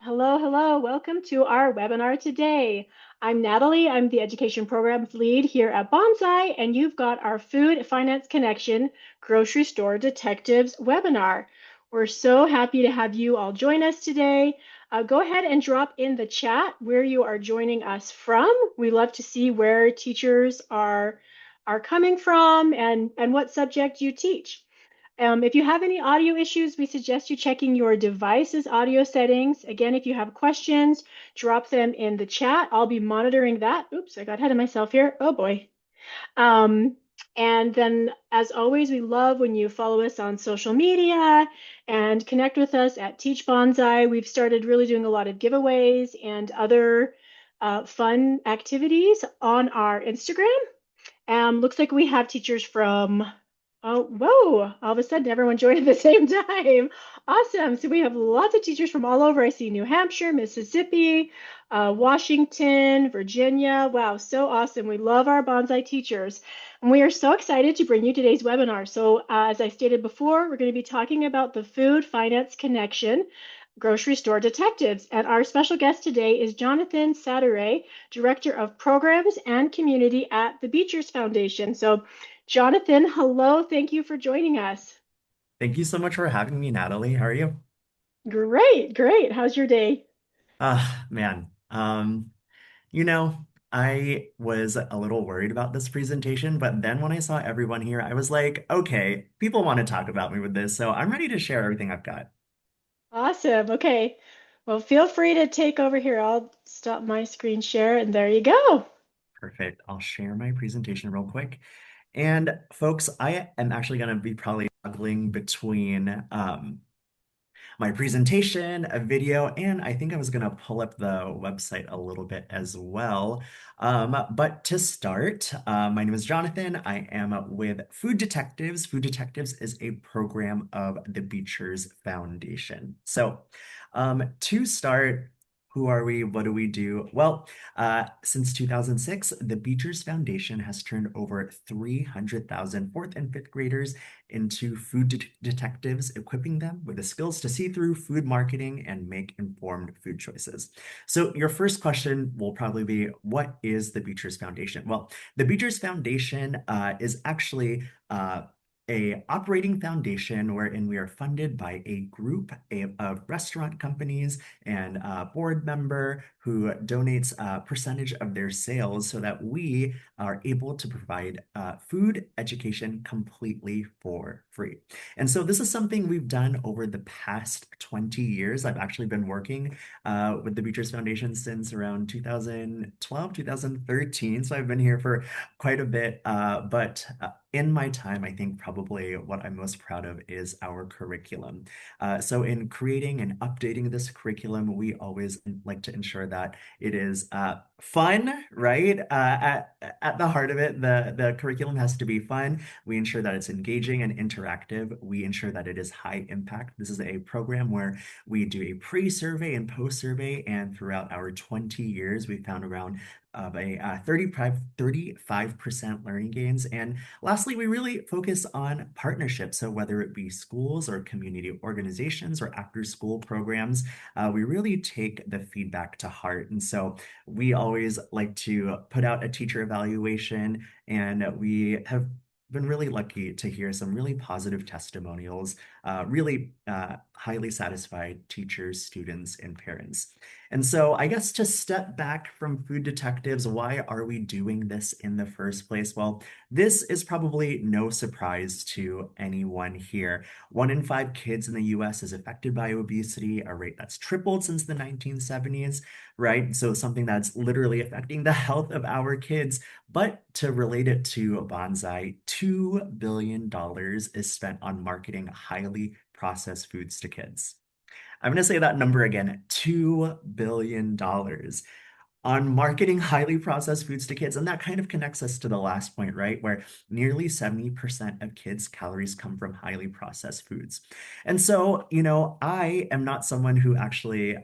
Hello, hello. Welcome to our webinar today. I'm Natalie. I'm the Education Programs Lead here at Banzai, and you've got our Food Finance Connection Grocery Store Detectives webinar. We're so happy to have you all join us today. Go ahead and drop in the chat where you are joining us from. We love to see where teachers are coming from and what subject you teach. If you have any audio issues, we suggest you checking your device's audio settings. Again, if you have questions, drop them in the chat. I'll be monitoring that. Oops, I got ahead of myself here. Oh boy. Um, and then, as always, we love when you follow us on social media and connect with us at Teach Bonsai. We've started really doing a lot of giveaways and other fun activities on our Instagram. Looks like we have teachers from, oh, whoa, all of a sudden everyone joined at the same time. Awesome. So we have lots of teachers from all over. I see New Hampshire, Mississippi, Washington, Virginia. Wow, so awesome. We love our bonsai teachers. And we are so excited to bring you today's webinar. So as I stated before, we're going to be talking about the Food Finance Connection Grocery Store Detectives. And our special guest today is Jonathan Saturay, Director of Programs and Community at the Beechers Foundation. So, Jonathan, hello. Thank you for joining us. Thank you so much for having me, Natalie. How are you? Great, great. How's your day? Man. You know, I was a little worried about this presentation, but then when I saw everyone here, I was like, okay, people want to talk about me with this, so I'm ready to share everything I've got. Awesome. Okay. Well, feel free to take over here. I'll stop my screen share, and there you go. Perfect. I'll share my presentation real quick. And folks, I am actually going to be probably juggling between my presentation, a video, and I think I was going to pull up the website a little bit as well. But to start, my name is Jonathan. I am with Food Detectives. Food Detectives is a program of the Beechers Foundation. So, to start, who are we? What do we do? Well, since 2006, the Beechers Foundation has turned over 300,000 fourth and fifth graders into detectives, equipping them with the skills to see through food marketing and make informed food choices. So, your first question will probably be, what is the Beechers Foundation? Well, the Beechers Foundation is actually a operating foundation wherein we are funded by a group of restaurant companies and a board member who donates a percentage of their sales so that we are able to provide food education completely for free. And so this is something we've done over the past 20 years. I've actually been working with the Beechers Foundation since around 2012, 2013. So I've been here for quite a bit. But in my time, I think probably what I'm most proud of is our curriculum. So in creating and updating this curriculum, we always like to ensure that it is fun, right? At the heart of it, the curriculum has to be fun. We ensure that it's engaging and interactive. We ensure that it is high impact. This is a program where we do a pre-survey and post-survey, and throughout our 20 years, we found around of a 35% learning gains. And lastly, we really focus on partnerships. So whether it be schools or community organizations or after school programs, we really take the feedback to heart. And so we always like to put out a teacher evaluation, and we have been really lucky to hear some really positive testimonials, really highly satisfied teachers, students, and parents. And so, I guess to step back from food detectives, why are we doing this in the first place? Well, this is probably no surprise to anyone here. 1 in 5 kids in the US is affected by obesity, a rate that's tripled since the 1970s, right? So, something that's literally affecting the health of our kids. But to relate it to Bonsai, $2 billion is spent on marketing highly processed foods to kids. I'm going to say that number again, $2 billion on marketing highly processed foods to kids. And that kind of connects us to the last point, right? Where nearly 70% of kids' calories come from highly processed foods. And so, I am not someone who actually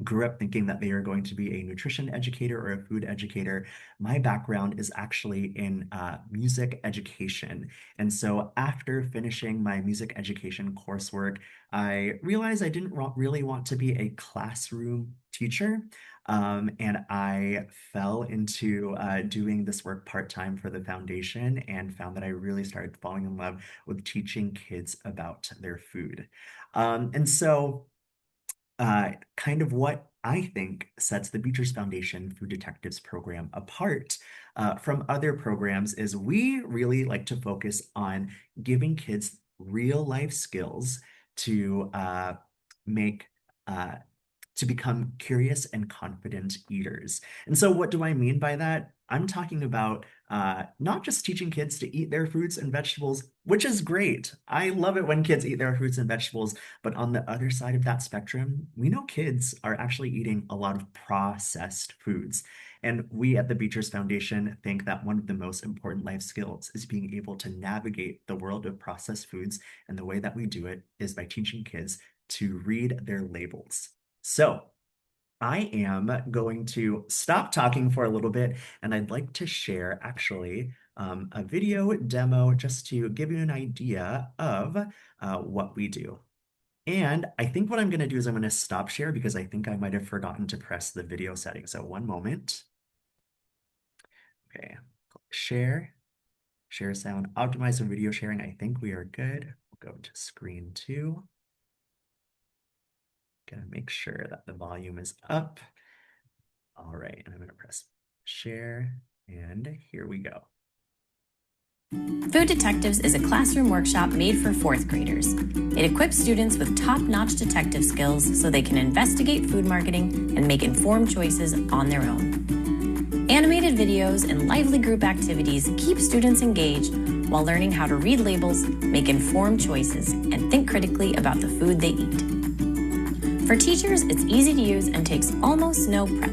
grew up thinking that they are going to be a nutrition educator or a food educator. My background is actually in music education. And so after finishing my music education coursework, I realized I didn't really want to be a classroom teacher. And I fell into doing this work part-time for the foundation and found that I really started falling in love with teaching kids about their food. And so kind of what I think sets the Beechers Foundation Food Detectives program apart from other programs is we really like to focus on giving kids real life skills to make uh, to become curious and confident eaters. And so, what do I mean by that? I'm talking about not just teaching kids to eat their fruits and vegetables, which is great. I love it when kids eat their fruits and vegetables. But on the other side of that spectrum, we know kids are actually eating a lot of processed foods. And we at the Beechers Foundation think that one of the most important life skills is being able to navigate the world of processed foods. And the way that we do it is by teaching kids to read their labels. So, I am going to stop talking for a little bit, and I'd like to share actually a video demo just to give you an idea of what we do. And I think what I'm going to do is I'm going to stop share because I think I might have forgotten to press the video setting. So one moment. Okay, share, share sound, optimize for video sharing. I think we are good. We'll go to screen two. Gonna make sure that the volume is up. All right, and I'm gonna press share, and here we go. Food Detectives is a classroom workshop made for fourth graders. It equips students with top-notch detective skills so they can investigate food marketing and make informed choices on their own. Animated videos and lively group activities keep students engaged while learning how to read labels, make informed choices, and think critically about the food they eat. For teachers, it's easy to use and takes almost no prep.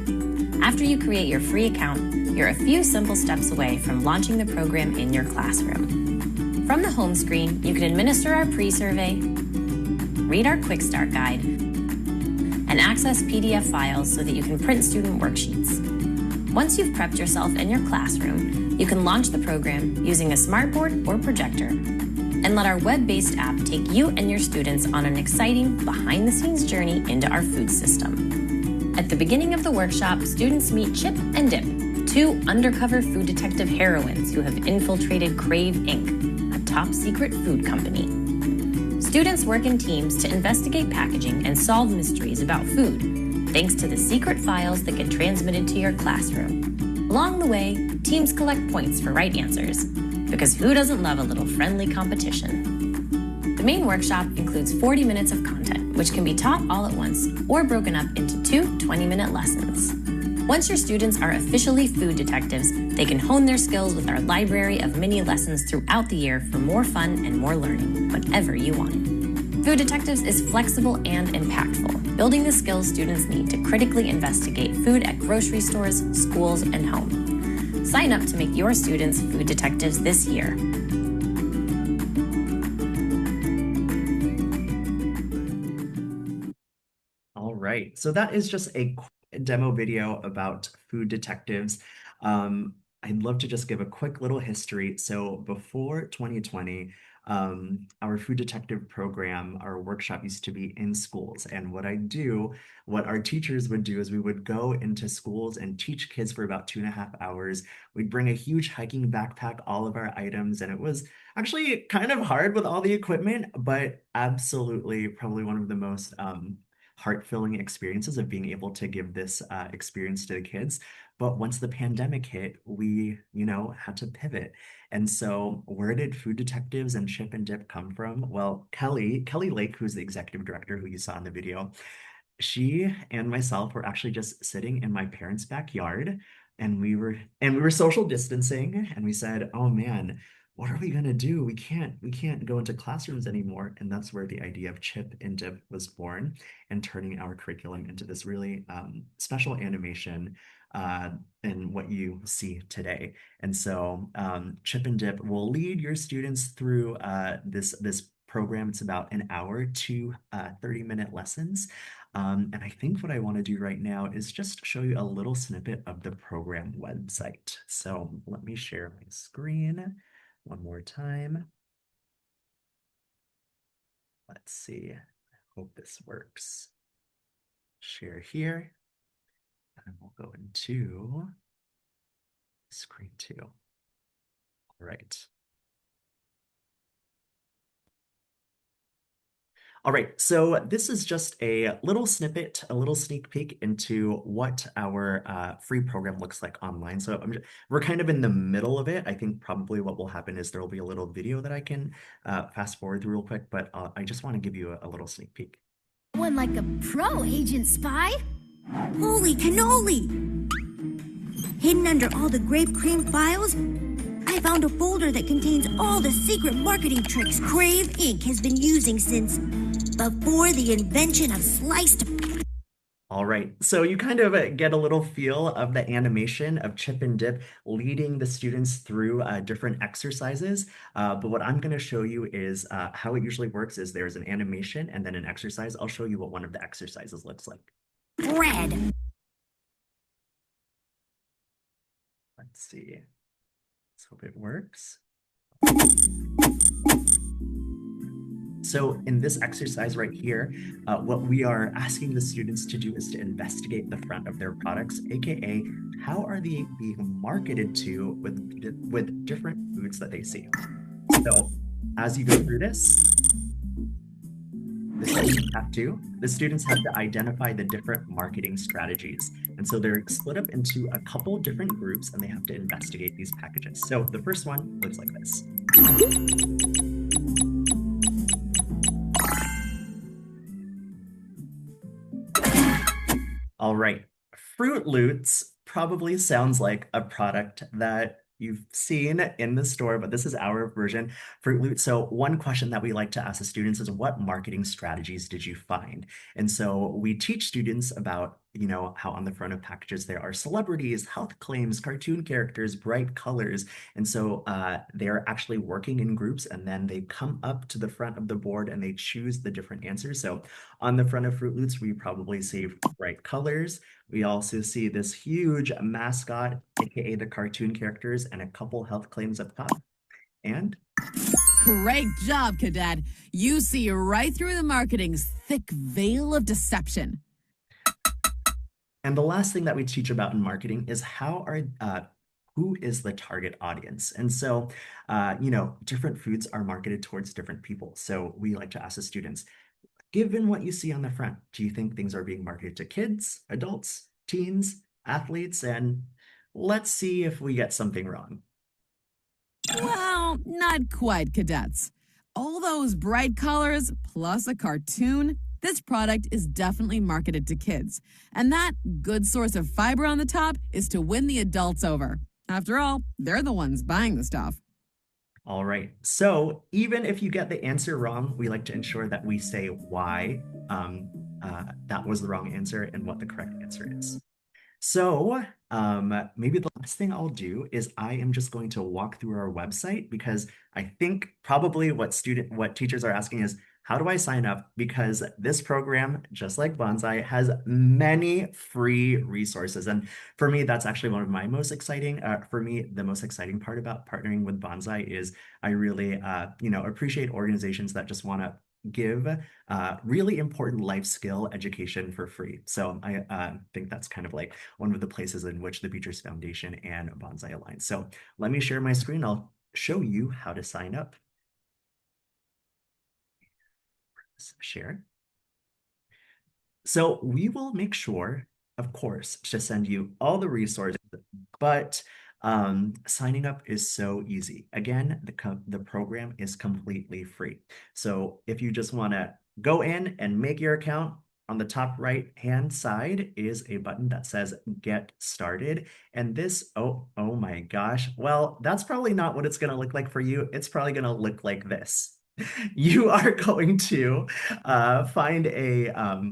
After you create your free account, you're a few simple steps away from launching the program in your classroom. From the home screen, you can administer our pre-survey, read our Quick Start Guide, and access PDF files so that you can print student worksheets. Once you've prepped yourself in your classroom, you can launch the program using a smartboard or projector, and let our web-based app take you and your students on an exciting behind-the-scenes journey into our food system. At the beginning of the workshop, students meet Chip and Dip, two undercover food detective heroines who have infiltrated Crave Inc., a top-secret food company. Students work in teams to investigate packaging and solve mysteries about food, thanks to the secret files that get transmitted to your classroom. Along the way, teams collect points for right answers, because who doesn't love a little friendly competition? The main workshop includes 40 minutes of content, which can be taught all at once or broken up into two 20-minute lessons. Once your students are officially food detectives, they can hone their skills with our library of mini lessons throughout the year for more fun and more learning, whenever you want it. Food Detectives is flexible and impactful, building the skills students need to critically investigate food at grocery stores, schools, and home. Sign up to make your students food detectives this year. All right, so that is just a demo video about food detectives. I'd love to just give a quick little history. So before 2020, our food detective program, our workshop used to be in schools. And what our teachers would do is we would go into schools and teach kids for about 2.5 hours. We'd bring a huge hiking backpack, all of our items, and it was actually kind of hard with all the equipment, but absolutely probably one of the most heart-filling experiences of being able to give this experience to the kids. But once the pandemic hit, we, had to pivot. And so where did food detectives and Chip and Dip come from? Well, Kelly Lake, who's the executive director who you saw in the video, she and myself were actually just sitting in my parents' backyard, and we were social distancing, and we said, "Oh man, what are we gonna do? We can't go into classrooms anymore." And that's where the idea of Chip and Dip was born, and turning our curriculum into this really special animation in what you see today. And so Chip and Dip will lead your students through this program. It's about an hour to 30-minute lessons. And I think what I want to do right now is just show you a little snippet of the program website. So let me share my screen one more time. Let's see. I hope this works. Share here. And we'll go into screen 2. All right. All right, so this is just a little snippet, a little sneak peek into what our free program looks like online. So we're kind of in the middle of it. I think probably what will happen is there will be a little video that I can fast forward through real quick, but I just want to give you a little sneak peek. One like a pro agent spy? Holy cannoli! Hidden under all the grape cream files, I found a folder that contains all the secret marketing tricks Crave Inc. has been using since before the invention of sliced. All right, so you kind of get a little feel of the animation of Chip and Dip leading the students through different exercises. But what I'm going to show you is how it usually works is there's an animation and then an exercise. I'll show you what one of the exercises looks like. Bread. Let's see. Let's hope it works. So in this exercise right here, what we are asking the students to do is to investigate the front of their products, aka how are they being marketed to with different foods that they see. So as you go through this, the students have to identify the different marketing strategies. And so they're split up into a couple different groups and they have to investigate these packages. So the first one looks like this. All right, Fruit Loops probably sounds like a product that you've seen in the store, but this is our version, Fruit Loops. So one question that we like to ask the students is, what marketing strategies did you find? And so we teach students about, how on the front of packages there are celebrities, health claims, cartoon characters, bright colors. And so they're actually working in groups and then they come up to the front of the board and they choose the different answers. So on the front of Fruit Loops, we probably see bright colors. We also see this huge mascot, aka the cartoon characters, and a couple health claims up top. And great job, Cadet. You see right through the marketing's thick veil of deception. And the last thing that we teach about in marketing is who is the target audience? And so, different foods are marketed towards different people. So we like to ask the students, given what you see on the front, do you think things are being marketed to kids, adults, teens, athletes? And let's see if we get something wrong. Well, not quite, cadets. All those bright colors plus a cartoon, this product is definitely marketed to kids. And that good source of fiber on the top is to win the adults over. After all, they're the ones buying the stuff. All right, so even if you get the answer wrong, we like to ensure that we say why that was the wrong answer and what the correct answer is. So maybe the last thing I'll do is I am just going to walk through our website because I think probably what teachers are asking is, how do I sign up? Because this program, just like Banzai, has many free resources. And for me, that's actually one of my most exciting, the most exciting part about partnering with Banzai is I really, appreciate organizations that just want to give really important life skill education for free. So I think that's kind of like one of the places in which the Beechers Foundation and Banzai align. So let me share my screen. I'll show you how to sign up. Share. So we will make sure, of course, to send you all the resources, but signing up is so easy. Again, the program is completely free. So if you just want to go in and make your account, on the top right hand side is a button that says Get Started. And this, oh my gosh, well, that's probably not what it's going to look like for you. It's probably going to look like this. You are going to find a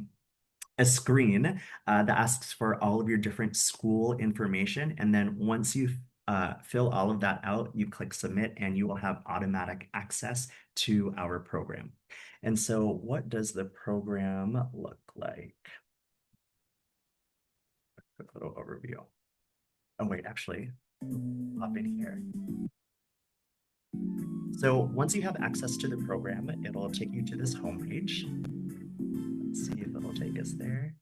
screen that asks for all of your different school information. And then once you've fill all of that out, you click submit, and you will have automatic access to our program. And so what does the program look like? A quick little overview. Oh, wait, actually, hop in here. So once you have access to the program, it'll take you to this homepage. Let's see if it'll take us there.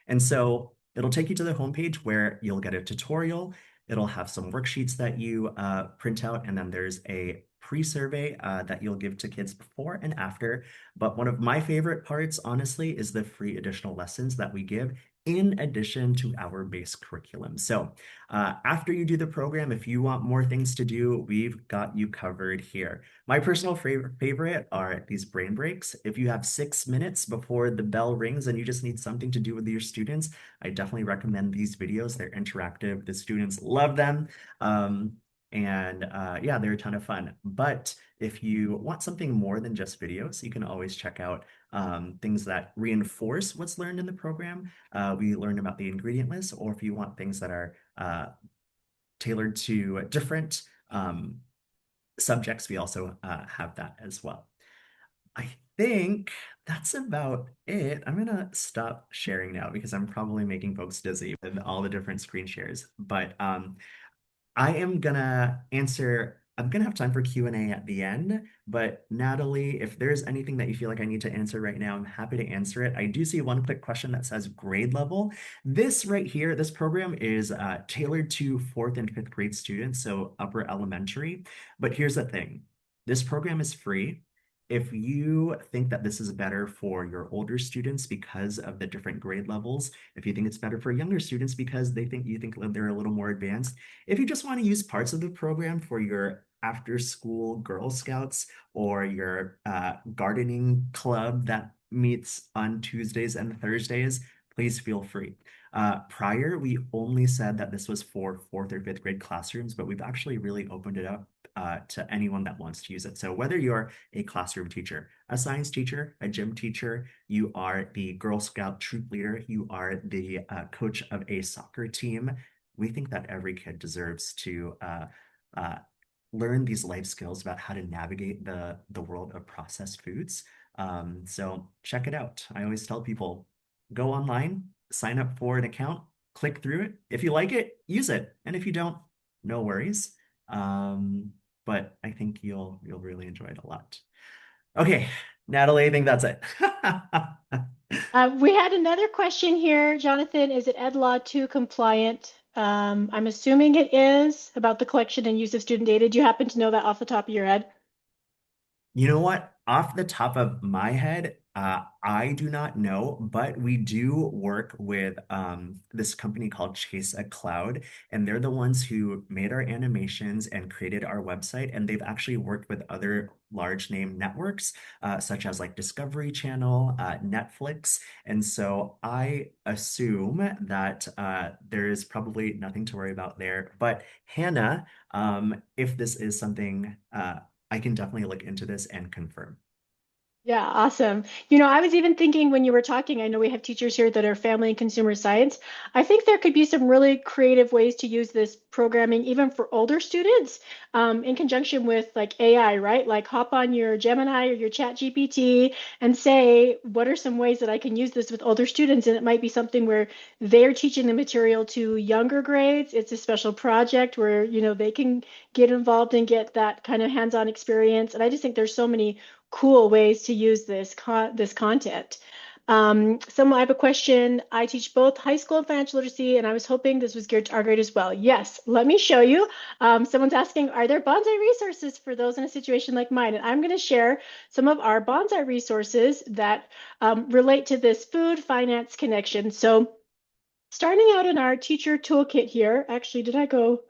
And so it'll take you to the homepage where you'll get a tutorial. It'll have some worksheets that you print out, and then there's a pre-survey that you'll give to kids before and after. But one of my favorite parts, honestly, is the free additional lessons that we give in addition to our base curriculum. So after you do the program, if you want more things to do, we've got you covered here. My personal favorite are these brain breaks. If you have 6 minutes before the bell rings and you just need something to do with your students, I definitely recommend these videos. They're interactive. The students love them. Yeah, they're a ton of fun. But if you want something more than just videos, you can always check out things that reinforce what's learned in the program. We learn about the ingredient list, or if you want things that are tailored to different subjects, we also have that as well. I think that's about it. I'm gonna stop sharing now because I'm probably making folks dizzy with all the different screen shares. But I am gonna answer, I'm gonna have time for Q&A at the end, but Natalie, if there's anything that you feel like I need to answer right now, I'm happy to answer it. I do see one quick question that says grade level. This right here, this program is tailored to 4th and 5th grade students, so upper elementary. But here's the thing, this program is free. If you think that this is better for your older students because of the different grade levels, if you think it's better for younger students because you think they're a little more advanced, if you just want to use parts of the program for your after school Girl Scouts or your gardening club that meets on Tuesdays and Thursdays, please feel free. Prior, we only said that this was for 4th or 5th grade classrooms, but we've actually really opened it up to anyone that wants to use it. So whether you're a classroom teacher, a science teacher, a gym teacher, you are the Girl Scout troop leader, you are the coach of a soccer team, we think that every kid deserves to learn these life skills about how to navigate the world of processed foods. So check it out. I always tell people, go online, sign up for an account, click through it. If you like it, use it. And if you don't, no worries. But I think you'll really enjoy it a lot. Okay, Natalie, I think that's it. We had another question here, Jonathan. Is it Ed Law 2 compliant? I'm assuming it is, about the collection and use of student data. Do you happen to know that off the top of your head? You know what? Off the top of my head, I do not know, but we do work with this company called Chase a Cloud, and they're the ones who made our animations and created our website, and they've actually worked with other large name networks, such as like Discovery Channel, Netflix, and so I assume that there is probably nothing to worry about there. But Hannah, if this is something I can definitely look into this and confirm. Yeah, awesome. You know, I was even thinking when you were talking, I know we have teachers here that are family and consumer science. I think there could be some really creative ways to use this programming even for older students, in conjunction with like AI, right? Like hop on your Gemini or your Chat GPT and say, what are some ways that I can use this with older students? And it might be something where they're teaching the material to younger grades. It's a special project where, you know, they can get involved and get that kind of hands-on experience. And I just think there's so many cool ways to use this content. I have a question. I teach both high school and financial literacy, and I was hoping this was geared to our grade as well. Yes, let me show you. Someone's asking, are there Banzai resources for those in a situation like mine? And I'm going to share some of our Banzai resources that relate to this food finance connection. So starting out in our teacher toolkit here, actually, did I go?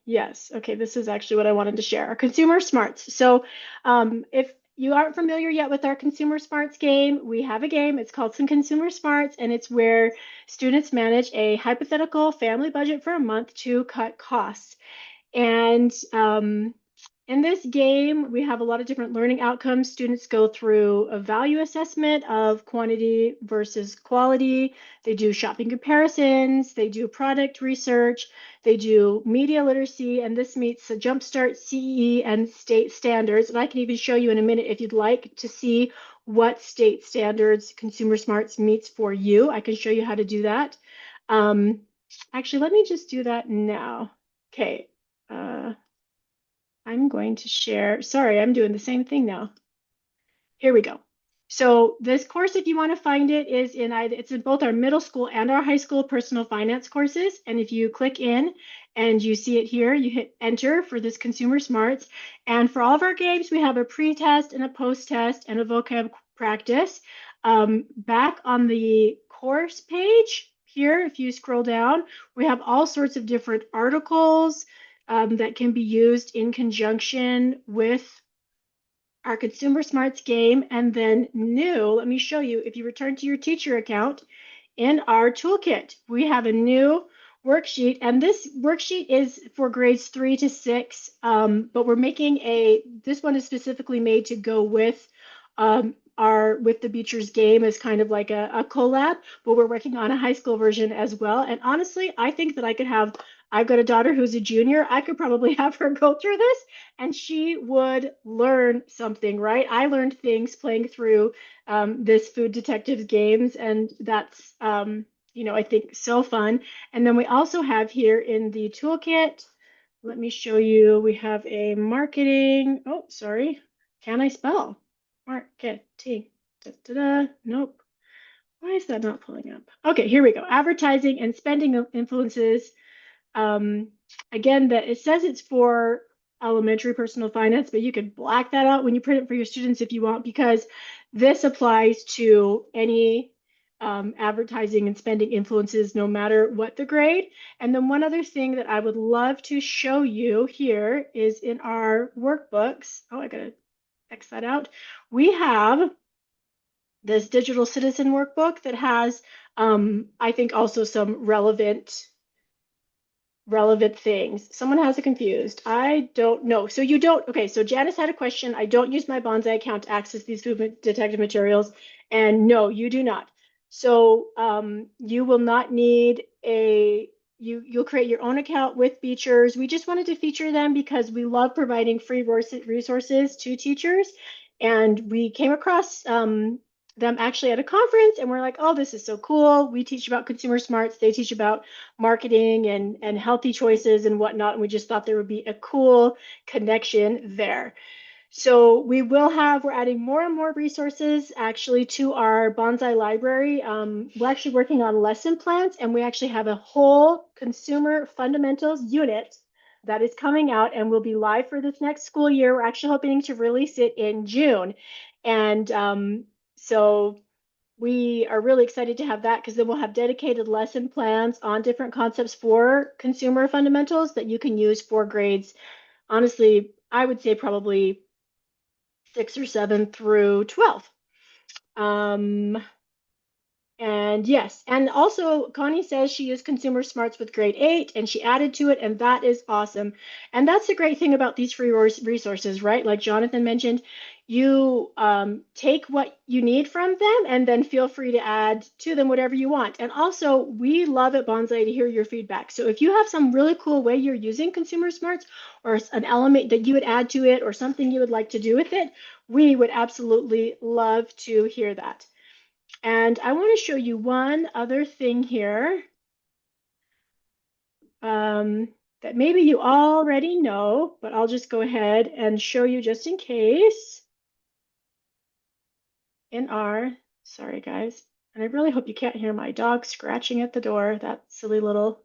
Yes. Okay, this is actually what I wanted to share. Our consumer smarts. So if you aren't familiar yet with our consumer smarts game, we have a game. It's called Some Consumer Smarts, and it's where students manage a hypothetical family budget for a month to cut costs. And in this game, we have a lot of different learning outcomes. Students go through a value assessment of quantity versus quality. They do shopping comparisons. They do product research. They do media literacy, and this meets the Jumpstart CE and state standards. And I can even show you in a minute if you'd like to see what state standards Consumer Smarts meets for you. I can show you how to do that. Actually, let me just do that now. Okay. I'm going to share. Sorry, I'm doing the same thing now. Here we go. So this course, if you want to find it, is in it's in both our middle school and our high school personal finance courses. And if you click in and you see it here, you hit enter for this Consumer Smarts. And for all of our games, we have a pre-test and a post-test and a vocab practice. Back on the course page here, if you scroll down, we have all sorts of different articles that can be used in conjunction with our Consumer Smarts game. And then new, let me show you, if you return to your teacher account in our toolkit, we have a new worksheet, and this worksheet is for grades 3 to 6, but we're making this one is specifically made to go with with the Beechers game as kind of like a collab, but we're working on a high school version as well. And honestly, I think that I've got a daughter who's a junior. I could probably have her go through this and she would learn something, right? I learned things playing through this Food Detectives games, and that's, I think so fun. And then we also have here in the toolkit, let me show you, we have a marketing, oh, sorry, can I spell? Marketing, nope. Why is that not pulling up? Okay, here we go. Advertising and spending influences. Again, it says it's for elementary personal finance, but you could black that out when you print it for your students if you want, because this applies to any advertising and spending influences, no matter what the grade. And then one other thing that I would love to show you here is in our workbooks. Oh, I gotta X that out. We have this digital citizen workbook that has, I think, also some relevant things. Someone has it confused. I don't know. So you don't, okay, so Janice had a question. I don't use my Banzai account to access these food detective materials. And no, you do not. So you will not need you'll create your own account with Beechers. We just wanted to feature them because we love providing free resources to teachers. And we came across them actually at a conference, and we're like, oh, this is so cool. We teach about consumer smarts. They teach about marketing and healthy choices and whatnot. And we just thought there would be a cool connection there. So we're adding more and more resources actually to our Banzai library. We're actually working on lesson plans, and we actually have a whole consumer fundamentals unit that is coming out and will be live for this next school year. We're actually hoping to release it in June. And so we are really excited to have that, because then we'll have dedicated lesson plans on different concepts for consumer fundamentals that you can use for grades. Honestly, I would say probably 6 or 7 through 12. And yes, and also Connie says she used Consumer Smarts with grade 8 and she added to it, and that is awesome. And that's the great thing about these free resources, right? Like Jonathan mentioned, you take what you need from them and then feel free to add to them whatever you want. And also, we love at Banzai to hear your feedback. So if you have some really cool way you're using Consumer Smarts, or an element that you would add to it, or something you would like to do with it, we would absolutely love to hear that. And I want to show you one other thing here that maybe you already know, but I'll just go ahead and show you just in case. Sorry guys, and I really hope you can't hear my dog scratching at the door, that silly little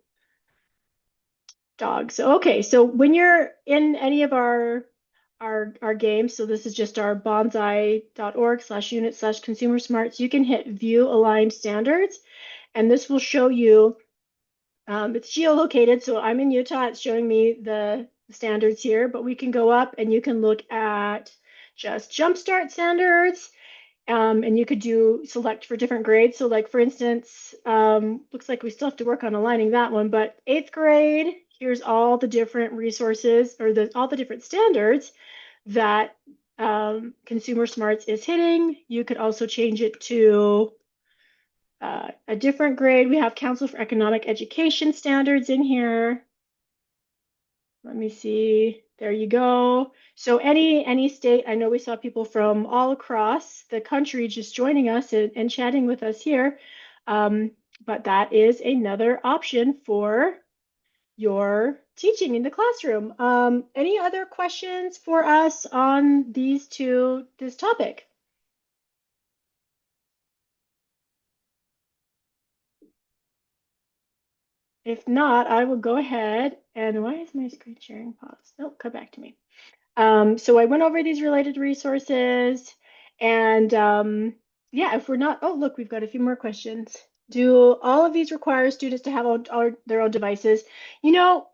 dog. So, okay, so when you're in any of our games, so this is just our banzai.org/unit/consumer smarts, you can hit view aligned standards, and this will show you, it's geolocated, so I'm in Utah, it's showing me the standards here, but we can go up and you can look at just Jumpstart standards, and you could select for different grades. So like, for instance, looks like we still have to work on aligning that one, but 8th grade, here's all the different resources or all the different standards that Consumer Smarts is hitting. You could also change it to a different grade. We have Council for Economic Education standards in here. Let me see. There you go. So any state, I know we saw people from all across the country just joining us and chatting with us here. But that is another option for your teaching in the classroom. Any other questions for us on this topic? If not, I will go ahead and why is my screen sharing paused? Nope, come back to me. So I went over these related resources and yeah, if we're not, oh, look, we've got a few more questions. Do all of these require students to have their own devices? You know,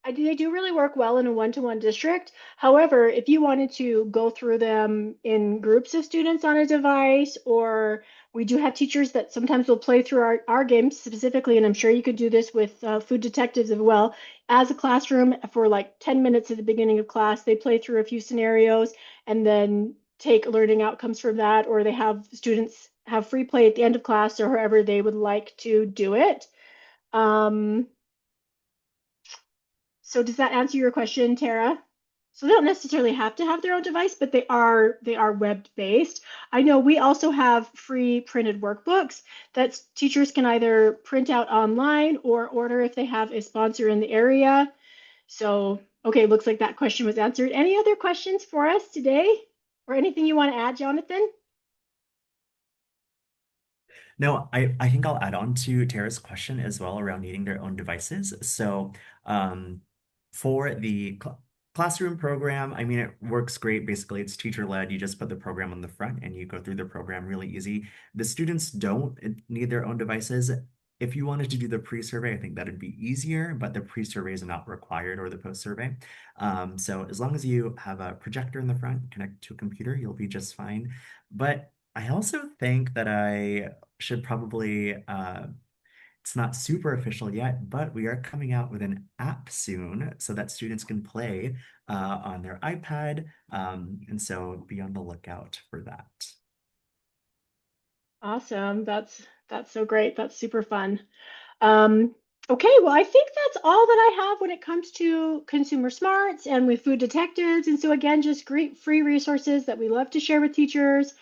they do really work well in a one-to-one district. However, if you wanted to go through them in groups of students on a device, or we do have teachers that sometimes will play through our games specifically, and I'm sure you could do this with food detectives as well. As a classroom for like 10 minutes at the beginning of class, they play through a few scenarios and then take learning outcomes from that, or they have students have free play at the end of class or however they would like to do it. So does that answer your question, Tara? So they don't necessarily have to have their own device, but they are web-based. I know we also have free printed workbooks that teachers can either print out online or order if they have a sponsor in the area. So, okay, looks like that question was answered. Any other questions for us today? Or anything you want to add, Jonathan? No, I think I'll add on to Tara's question as well around needing their own devices. So, for the classroom program, I mean, it works great. Basically, it's teacher-led. You just put the program on the front and you go through the program really easy. The students don't need their own devices. If you wanted to do the pre-survey, I think that'd be easier, but the pre-survey is not required or the post-survey. So as long as you have a projector in the front, connect to a computer, you'll be just fine. But I also think that I should probably it's not super official yet, but we are coming out with an app soon so that students can play on their iPad. And so be on the lookout for that. Awesome. That's so great. That's super fun. Okay, well, I think that's all that I have when it comes to consumer smarts and with food detectives. And so again, just great free resources that we love to share with teachers.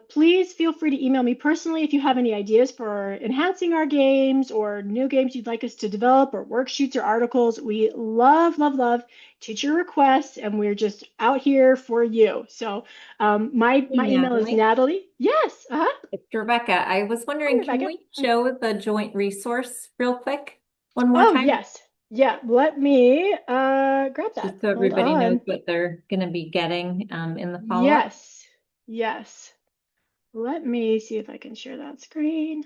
Please feel free to email me personally if you have any ideas for enhancing our games or new games you'd like us to develop or worksheets or articles. We love, love, love teacher requests, and we're just out here for you. So my email is Natalie. Yes. It's Rebecca. I was wondering, Hi, can Rebecca. we show the joint resource real quick? One more Oh, time? yes. Yeah, let me grab that. Just so Hold everybody knows on. what they're going to be getting in the follow-up. Yes. Yes. Let me see if I can share that screen.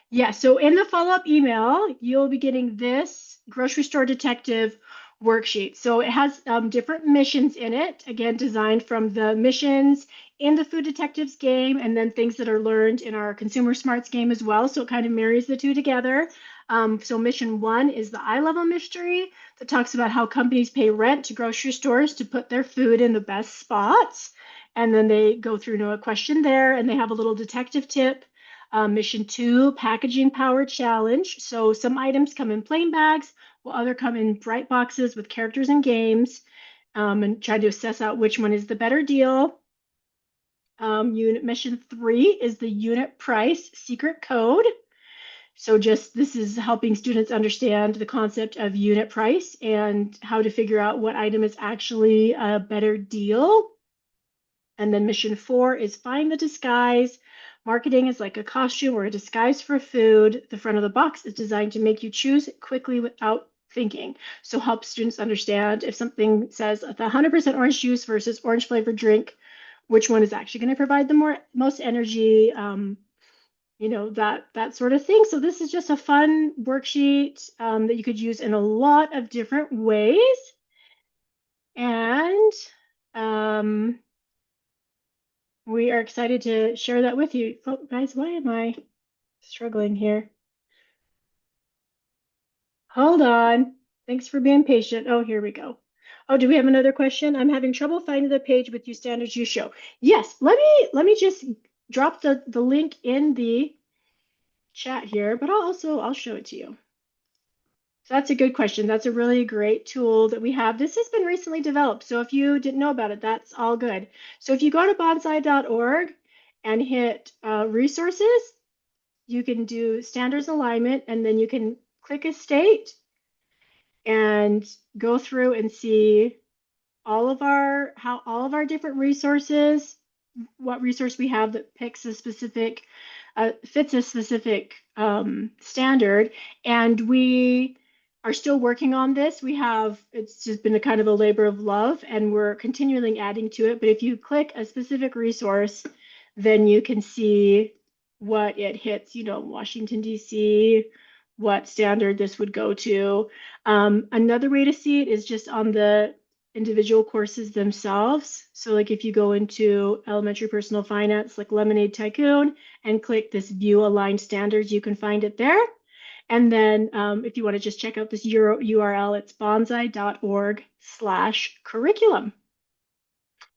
Yeah, so in the follow-up email, you'll be getting this grocery store detective worksheet. So it has different missions in it, again, designed from the missions in the food detectives game and then things that are learned in our consumer smarts game as well. So it kind of marries the two together. So mission 1 is the eye level mystery that talks about how companies pay rent to grocery stores to put their food in the best spots. And then they go through a question there and they have a little detective tip. Mission 2, packaging power challenge. So some items come in plain bags, while other come in bright boxes with characters and games, and try to assess out which one is the better deal. Mission 3 is the unit price secret code. So this is helping students understand the concept of unit price and how to figure out what item is actually a better deal. And then mission 4 is find the disguise. Marketing is like a costume or a disguise for food. The front of the box is designed to make you choose quickly without thinking. So help students understand if something says the 100% orange juice versus orange flavored drink, which one is actually going to provide the most energy, that sort of thing. So this is just a fun worksheet that you could use in a lot of different ways. And we are excited to share that with you. Oh, guys, why am I struggling here? Hold on. Thanks for being patient. Oh, here we go. Oh, do we have another question? I'm having trouble finding the page with you standards you show. Yes, let me just drop the link in the chat here, but I'll show it to you. So that's a good question. That's a really great tool that we have. This has been recently developed, so if you didn't know about it, that's all good. So if you go to banzai.org and hit resources, you can do standards alignment, and then you can click estate and go through and see all of our different resources, what resource we have that picks a specific fits a specific standard, and we are still working on this. It's just been a kind of a labor of love, and we're continually adding to it. But if you click a specific resource, then you can see what it hits, Washington, D.C., what standard this would go to. Another way to see it is just on the individual courses themselves. So like if you go into elementary personal finance, like Lemonade Tycoon, and click this view aligned standards, you can find it there. And then if you want to just check out this URL, it's banzai.org/curriculum.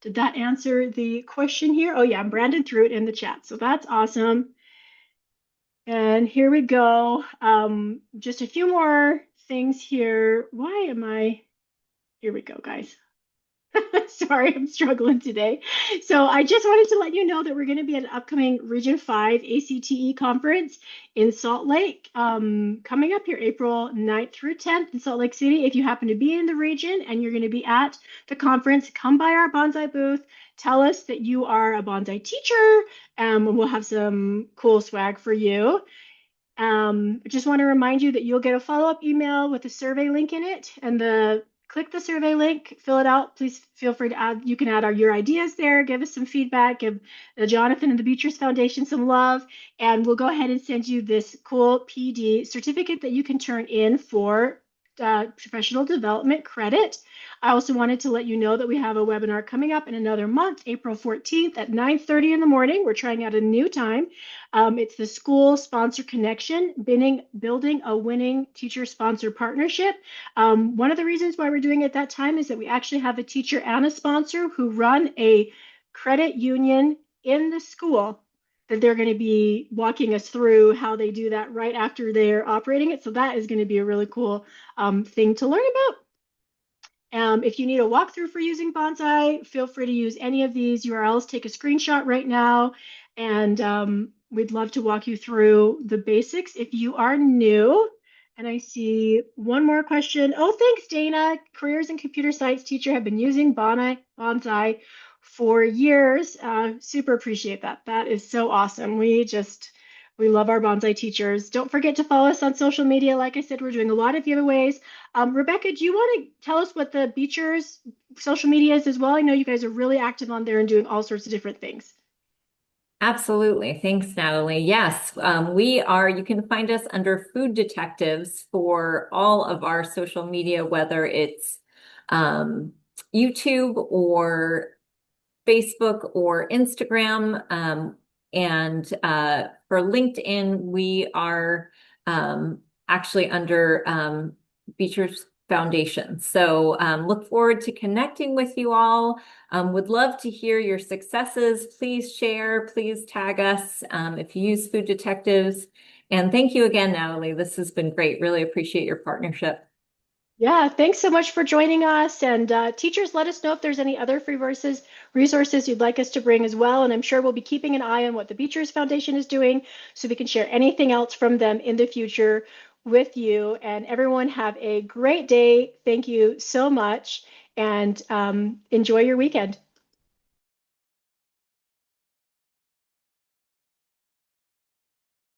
Did that answer the question here? Oh yeah, Brandon threw it in the chat. So that's awesome. And here we go. Just a few more things here. Here we go, guys. Sorry, I'm struggling today. So I just wanted to let you know that we're going to be at an upcoming Region 5 ACTE conference in Salt Lake, coming up here April 9th through 10th in Salt Lake City. If you happen to be in the region and you're going to be at the conference, come by our Banzai booth. Tell us that you are a Banzai teacher, and we'll have some cool swag for you. I just want to remind you that you'll get a follow-up email with a survey link in it, and click the survey link, fill it out. Please feel free to add, you can add your ideas there, give us some feedback, give Jonathan and the Beechers Foundation some love, and we'll go ahead and send you this cool PD certificate that you can turn in for professional development credit. I also wanted to let you know that we have a webinar coming up in another month, April 14th at 9:30 in the morning. We're trying out a new time. It's the School Sponsor Connection, building a winning teacher-sponsor partnership. One of the reasons why we're doing it at that time is that we actually have a teacher and a sponsor who run a credit union in the school, that they're going to be walking us through how they do that right after they're operating it. So that is going to be a really cool thing to learn about. If you need a walkthrough for using Banzai, feel free to use any of these URLs. Take a screenshot right now, and we'd love to walk you through the basics if you are new. And I see one more question. Oh, thanks, Dana. Careers and computer science teacher have been using Banzai for years. Super appreciate that. That is so awesome. We love our Banzai teachers. Don't forget to follow us on social media. Like I said, we're doing a lot of giveaways. Rebecca, do you want to tell us what the Beechers social media is as well? I know you guys are really active on there and doing all sorts of different things. Absolutely. Thanks, Natalie. Yes, you can find us under Food Detectives for all of our social media, whether it's YouTube or Facebook or Instagram. And for LinkedIn, we are actually under Beecher's Foundation. So look forward to connecting with you all. Would love to hear your successes. Please share, please tag us if you use Food Detectives. And thank you again, Natalie. This has been great. Really appreciate your partnership. Yeah, thanks so much for joining us. And teachers, let us know if there's any other free resources you'd like us to bring as well. And I'm sure we'll be keeping an eye on what the Beechers Foundation is doing, so we can share anything else from them in the future with you. And everyone have a great day. Thank you so much, and enjoy your weekend.